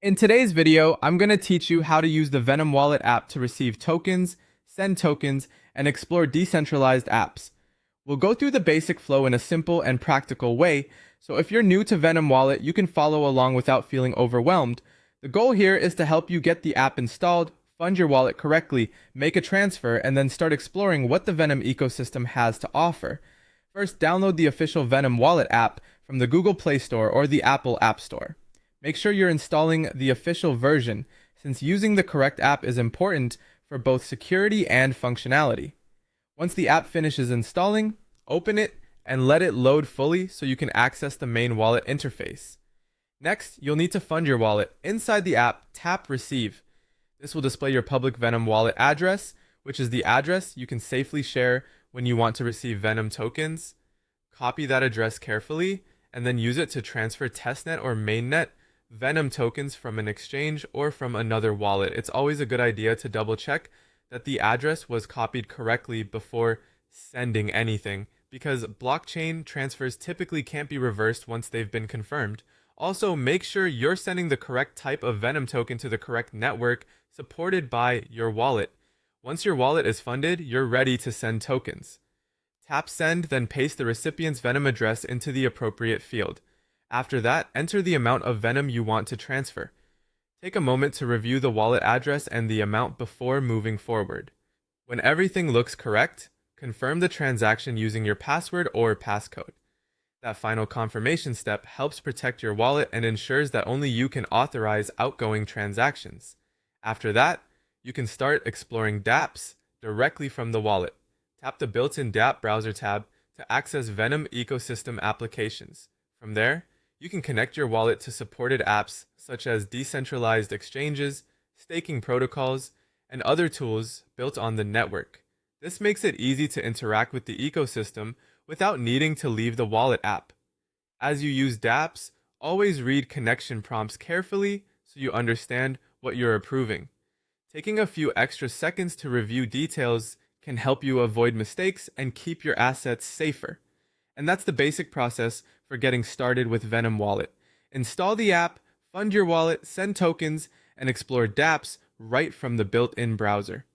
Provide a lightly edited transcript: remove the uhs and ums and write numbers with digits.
In today's video, I'm going to teach you how to use the Venom Wallet app to receive tokens, send tokens, and explore decentralized apps. We'll go through the basic flow in a simple and practical way, so if you're new to Venom Wallet, you can follow along without feeling overwhelmed. The goal here is to help you get the app installed, fund your wallet correctly, make a transfer, and then start exploring what the Venom ecosystem has to offer. First, download the official Venom Wallet app from the Google Play Store or the Apple App Store. Make sure you're installing the official version, since using the correct app is important for both security and functionality. Once the app finishes installing, open it and let it load fully so you can access the main wallet interface. Next, you'll need to fund your wallet. Inside the app, tap Receive. This will display your public Venom Wallet address, which is the address you can safely share when you want to receive Venom tokens. Copy that address carefully, and then use it to transfer testnet or mainnet Venom tokens from an exchange or from another wallet. It's always a good idea to double check that the address was copied correctly before sending anything, because blockchain transfers typically can't be reversed once they've been confirmed. Also, make sure you're sending the correct type of Venom token to the correct network supported by your wallet. Once your wallet is funded, you're ready to send tokens. Tap Send, then paste the recipient's Venom address into the appropriate field. After that, enter the amount of Venom you want to transfer. Take a moment to review the wallet address and the amount before moving forward. When everything looks correct, confirm the transaction using your password or passcode. That final confirmation step helps protect your wallet and ensures that only you can authorize outgoing transactions. After that, you can start exploring dApps directly from the wallet. Tap the built-in dApp browser tab to access Venom ecosystem applications. From there, you can connect your wallet to supported apps such as decentralized exchanges, staking protocols, and other tools built on the network. This makes it easy to interact with the ecosystem without needing to leave the wallet app. As you use dApps, always read connection prompts carefully so you understand what you're approving. Taking a few extra seconds to review details can help you avoid mistakes and keep your assets safer. And that's the basic process for getting started with Venom Wallet. Install the app, fund your wallet, send tokens, and explore dApps right from the built-in browser.